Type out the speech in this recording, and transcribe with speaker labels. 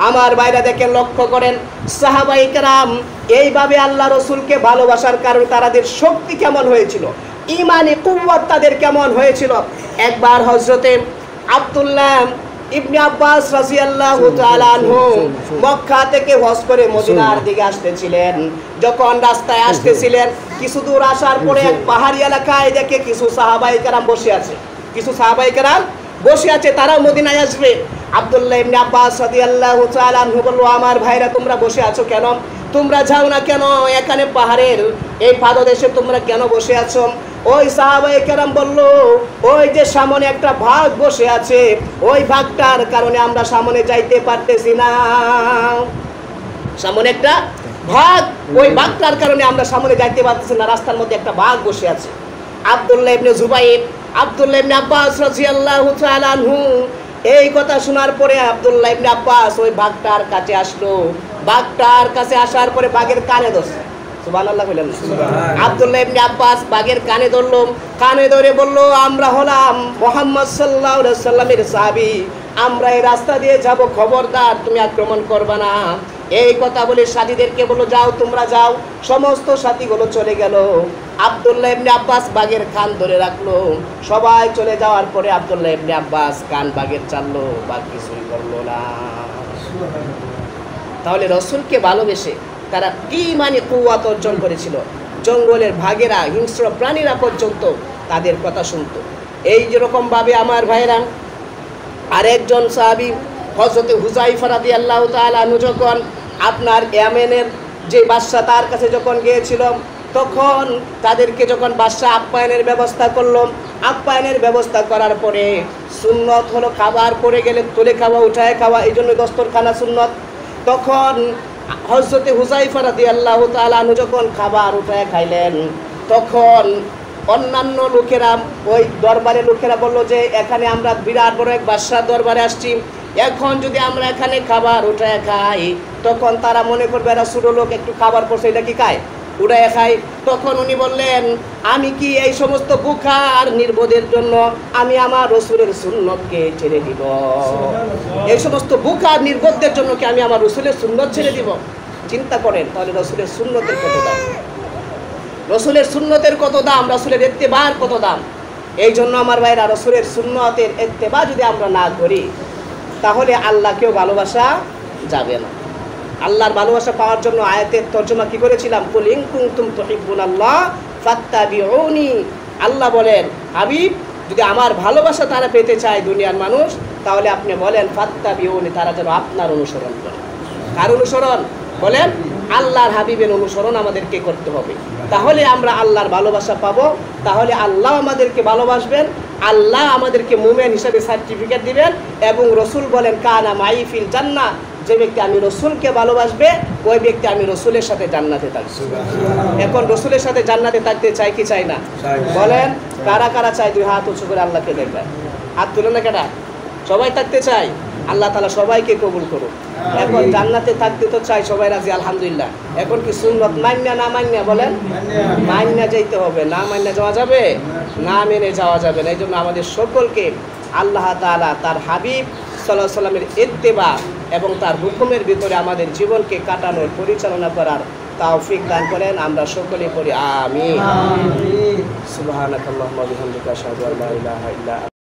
Speaker 1: আমার ভাইরা দেখেন, লক্ষ্য করেন সাহাবায়ে কেরাম এইভাবে আল্লাহ রসুলকে ভালোবাসার কারণে তাদের শক্তি কেমন হয়েছিল, ইমানি কুওয়াত তাদের কেমন হয়েছিল। একবার হযরতে আব্দুল্লাহ ইবনে আব্বাস রাদিয়াল্লাহু তাআলা আনহু মক্কা থেকে হজ করে মদিনার দিকে আসতেছিলেন। যখন রাস্তায় আসতেছিলেন, কিছু দূর আসার পরে এক পাহাড়ি এলাকায় দেখে কিছু সাহাবায়ে কেরাম বসে আছে, তারা মদিনায় আসবে। আব্দুল্লাহ ইবনে আব্বাস রাদিয়াল্লাহু তাআলা আনহু বলল, আমার ভাইরা তোমরা বসে আছো কেন? তোমরা যাও না কেন? এখানে পাহাড়ের এই পাদদেশে তোমরা কেন বসে আছো? ওই সাহাবায়ে কেরাম বলল, ওই যে সামনে একটা বাঘ বসে আছে, ওই বাঘটার কারণে আমরা সামনে যাইতে পারতেছি না। সামনে একটা বাঘ, ওই বাঘটার কারণে আমরা সামনে যাইতে পারতেছি না, রাস্তার মধ্যে একটা বাঘ বসে আছে। আব্দুল্লাহ ইবনে জুবাইর, আব্দুল্লাহ ইবনে আব্বাস রাদিয়াল্লাহু তাআলা আনহু এই কথা শোনার পরে আব্দুল্লাহ ইবনে আব্বাস ওই বাঘটার কাছে আসলো। বাঘটার কাছে আসার পরে বাঘের কানে ধরছে। সুবহানাল্লাহ বলেন না? আব্দুল্লাহ ইবনে আব্বাস বাঘের কানে ধরলো, কানে ধরে বলল, আমরা হলাম মুহাম্মদ সাল্লাল্লাহু আলাইহি সাল্লামের সাহাবী, আমরা এই রাস্তা দিয়ে যাব, খবরদার তুমি আক্রমণ করবা না। এই কথা বলে সাথীদেরকে বলল, যাও তোমরা যাও। সমস্ত সাথীগুলো চলে গেল। আব্দুল্লাহ ইবনে আব্বাস বাঘের কান ধরে রাখলো। সবাই চলে যাওয়ার পরে আব্দুল্লাহ ইবনে আব্বাস কান বাঘের চাললো, বাঘ কিছুই করলো না। তাহলে রসুলকে ভালোবেসে তারা কি মানে কুওয়াত অর্জন করেছিল। জঙ্গলের ভাগেরা, হিংস্র প্রাণীরা পর্যন্ত তাদের কথা শুনতো। এই যেরকম ভাবে আমার ভাইরা আরেকজন সাহাবী হযরত হুযায়ফা রাদিয়াল্লাহু তাআলা আনহু যখন আপনার ইয়ামেনের যে বাদশা তার কাছে যখন গিয়েছিল, তখন তাদেরকে যখন বাদশা আপ্যায়নের ব্যবস্থা করলো, আপ্যায়নের ব্যবস্থা করার পরে সুন্নত হলো খাবার পড়ে গেলে তুলে খাওয়া, উঠায় খাওয়া, এই জন্য দস্তরখানা সুন্নত। তখন হযরত হুযায়ফা রাদিয়াল্লাহু তাআলা আনহু যখন খাবার উঠায় খাইলেন, তখন অন্যান্য লোকেরা, ওই দরবারের লোকেরা বললো যে এখানে আমরা বিরাট বড় এক বাদশার দরবারে আসছি, এখন যদি আমরা এখানে খাবার উঠায় খাই, তখন তারা মনে করবে এরা ছোট লোক, একটু খাবার পড়ছে, এটা কি খায়, উঠায় খাই। তখন উনি বললেন, আমি কি এই সমস্ত বুখা আর নির্বোধের জন্য আমি আমার রসুলের সুন্নতকে ছেড়ে দিব? এই সমস্ত বুখা আর নির্বোধদের জন্য কি আমি আমার রসুলের সুন্নত ছেড়ে দিব? চিন্তা করেন তাহলে রসুলের সুন্নতের কত দাম, রসুলের সুন্নতের কত দাম, রসুলের ইত্তেবার কত দাম। এই জন্য আমার ভাইরা, রসুলের সুন্নতের ইত্তেবা যদি আমরা না করি, তাহলে আল্লাহকেও ভালোবাসা যাবে না। আল্লাহর ভালোবাসা পাওয়ার জন্য আয়াতের তর্জমা কি করেছিলাম, কুল ইন কুনতুম তুহিব্বুনাল্লাহ ফাত্তাবিউনি। আল্লাহ বলেন, হাবিব যদি আমার ভালোবাসা তারা পেতে চায় দুনিয়ার মানুষ, তাহলে আপনি বলেন ফাত্তাবিউনি, তারা যেন আপনার অনুসরণ করে। কার অনুসরণ? বলেন আল্লাহর হাবিবের অনুসরণ আমাদেরকে করতে হবে। তাহলে আমরা আল্লাহর ভালোবাসা পাবো, তাহলে আল্লাহ আমাদেরকে ভালোবাসবেন, আল্লাহ আমাদেরকে মুমিন হিসাবে সার্টিফিকেট দিবেন। এবং রসুল বলেন, কানা মাই ফিল জান্নাহ, যে ব্যক্তি আমি রসুলকে ভালোবাসবে, ওই ব্যক্তি আমি রসুলের সাথে জান্নাতে থাকবো। এখন রসুলের সাথে জান্নাতে থাকতে চাই কি চাই না? বলেন কারা কারা চাই? দুই হাত উঁচু করে আল্লাহকে দেখবেন, হাত তুলে না কেটা? সবাই থাকতে চাই। আল্লাহ তাআলা সবাইকে কবুল করুন। এখন জান্নাতে থাকতে তো চাই, সবাই রাজি আলহামদুলিল্লাহ। এখন কি সুন্নত মান্না না মান্না? বলেন মান্না যাইতে হবে, না মান্না যাওয়া যাবে না, মেনে যাওয়া যাবে না। এই জন্য আমাদের সকলকে আল্লাহ তাআলা তার হাবিব সাল্লাল্লাহু আলাইহি ওয়াসাল্লামের ইত্তেবা এবং তার হুকুমের ভিতরে আমাদের জীবনকে কাটানোর, পরিচালনা করার তৌফিক দান করেন। আমরা সকলে পড়ি আমিন। সুবহানাকাল্লাহুম্মা ওয়া বিহামদিকা আশহাদু আল্লা ইলাহা ইল্লা